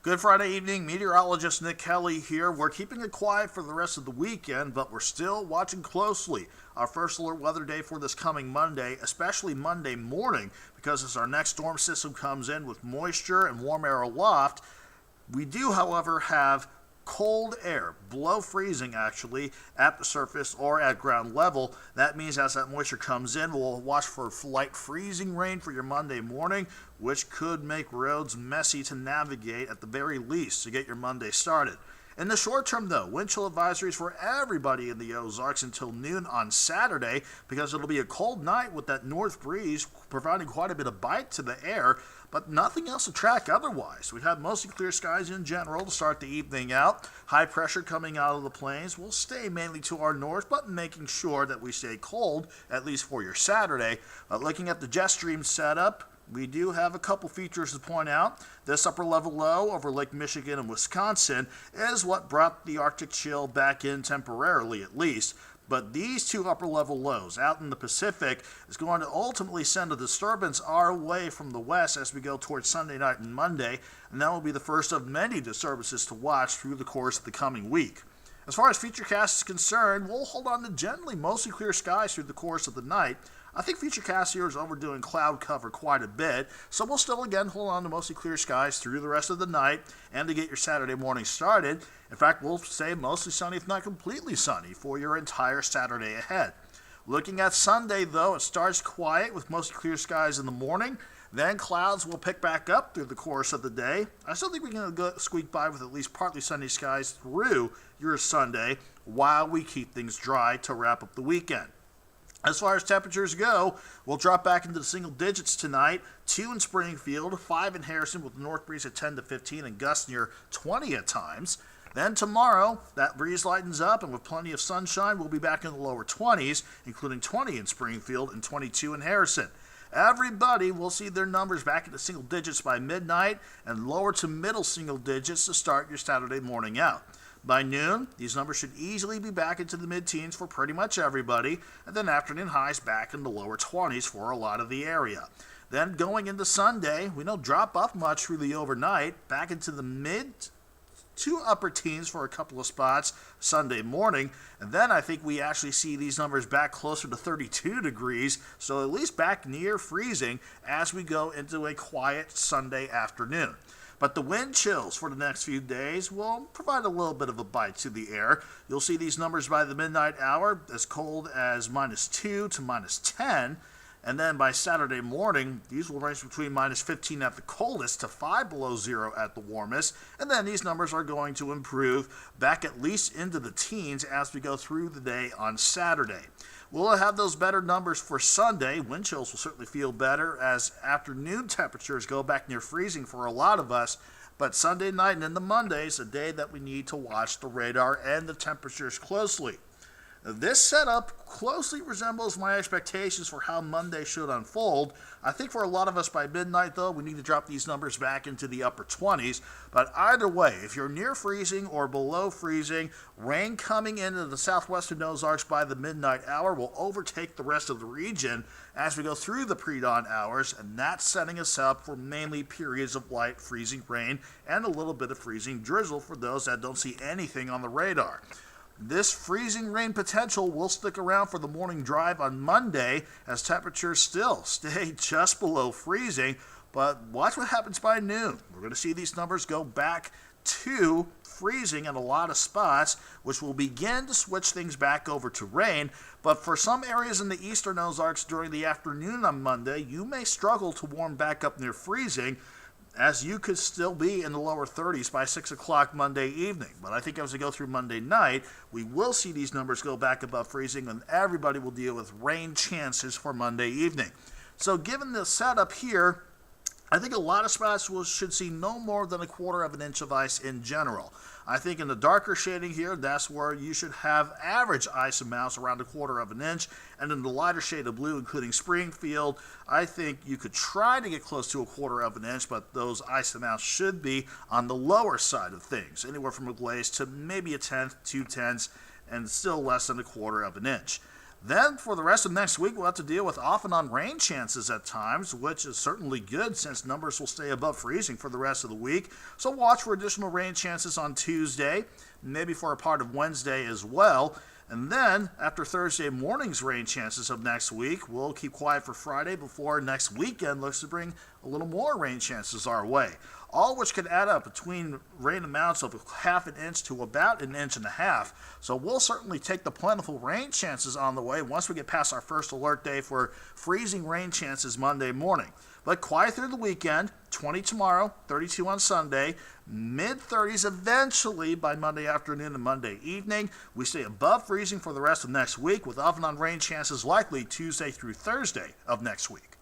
Good Friday evening, meteorologist Nick Kelly here. We're keeping it quiet for the rest of the weekend, but we're still watching closely our first alert weather day for this coming Monday, especially Monday morning, because as our next storm system comes in with moisture and warm air aloft, we do, however, have cold air, below freezing actually, at the surface or at ground level. That means as that moisture comes in, we'll watch for light freezing rain for your Monday morning, which could make roads messy to navigate at the very least to get your Monday started. In the short term, though, wind chill advisories for everybody in the Ozarks until noon on Saturday because it'll be a cold night with that north breeze providing quite a bit of bite to the air, but nothing else to track otherwise. We've had mostly clear skies in general to start the evening out. High pressure coming out of the plains will stay mainly to our north, but making sure that we stay cold, at least for your Saturday. Looking at the jet stream setup, we do have a couple features to point out. This upper level low over Lake Michigan and Wisconsin is what brought the Arctic chill back in temporarily at least. But these two upper level lows out in the Pacific is going to ultimately send a disturbance our way from the west as we go towards Sunday night and Monday, and that will be the first of many disturbances to watch through the course of the coming week. As far as Futurecast is concerned, we'll hold on to generally mostly clear skies through the course of the night. I think Futurecast here is overdoing cloud cover quite a bit, so we'll still again hold on to mostly clear skies through the rest of the night and to get your Saturday morning started. In fact, we'll say mostly sunny, if not completely sunny, for your entire Saturday ahead. Looking at Sunday, though, it starts quiet with mostly clear skies in the morning. Then clouds will pick back up through the course of the day. I still think we can squeak by with at least partly sunny skies through your Sunday while we keep things dry to wrap up the weekend. As far as temperatures go, we'll drop back into the single digits tonight. 2 in Springfield, 5 in Harrison with the north breeze at 10 to 15 and gusts near 20 at times. Then tomorrow, that breeze lightens up, and with plenty of sunshine, we'll be back in the lower 20s, including 20 in Springfield and 22 in Harrison. Everybody will see their numbers back into single digits by midnight and lower to middle single digits to start your Saturday morning out. By noon, these numbers should easily be back into the mid-teens for pretty much everybody, and then afternoon highs back in the lower 20s for a lot of the area. Then going into Sunday, we don't drop off much through the overnight, back into the mid to upper teens for a couple of spots Sunday morning, and then I think we actually see these numbers back closer to 32 degrees, so at least back near freezing as we go into a quiet Sunday afternoon. But the wind chills for the next few days will provide a little bit of a bite to the air. You'll see these numbers by the midnight hour as cold as -2 to -10. And then by Saturday morning, these will range between -15 at the coldest to 5 below zero at the warmest. And then these numbers are going to improve back at least into the teens as we go through the day on Saturday. We'll have those better numbers for Sunday. Wind chills will certainly feel better as afternoon temperatures go back near freezing for a lot of us. But Sunday night and into Monday is a day that we need to watch the radar and the temperatures closely. This setup closely resembles my expectations for how Monday should unfold. I think for a lot of us by midnight, though, we need to drop these numbers back into the upper 20s. But either way, if you're near freezing or below freezing, rain coming into the southwestern Ozarks by the midnight hour will overtake the rest of the region as we go through the pre-dawn hours, and that's setting us up for mainly periods of light freezing rain and a little bit of freezing drizzle for those that don't see anything on the radar. This freezing rain potential will stick around for the morning drive on Monday as temperatures still stay just below freezing, but watch what happens by noon. We're going to see these numbers go back to freezing in a lot of spots, which will begin to switch things back over to rain. But for some areas in the eastern Ozarks during the afternoon on Monday, you may struggle to warm back up near freezing, as you could still be in the lower 30s by 6 o'clock Monday evening. But I think as we go through Monday night, we will see these numbers go back above freezing, and everybody will deal with rain chances for Monday evening. So given the setup here, I think a lot of spots should see no more than 1/4 of an inch of ice in general. I think in the darker shading here, that's where you should have average ice amounts around 1/4 of an inch. And in the lighter shade of blue, including Springfield, I think you could try to get close to 1/4 of an inch, but those ice amounts should be on the lower side of things, anywhere from a glaze to maybe 1/10, 2/10, and still less than 1/4 of an inch. Then, for the rest of next week, we'll have to deal with off and on rain chances at times, which is certainly good since numbers will stay above freezing for the rest of the week. So watch for additional rain chances on Tuesday, maybe for a part of Wednesday as well. And then, after Thursday morning's rain chances of next week, we'll keep quiet for Friday before next weekend looks to bring a little more rain chances our way. All which could add up between rain amounts of half an inch to about an inch and a half. So we'll certainly take the plentiful rain chances on the way once we get past our first alert day for freezing rain chances Monday morning. But quiet through the weekend, 20 tomorrow, 32 on Sunday, mid-30s eventually by Monday afternoon and Monday evening. We stay above freezing for the rest of next week with off and on rain chances likely Tuesday through Thursday of next week.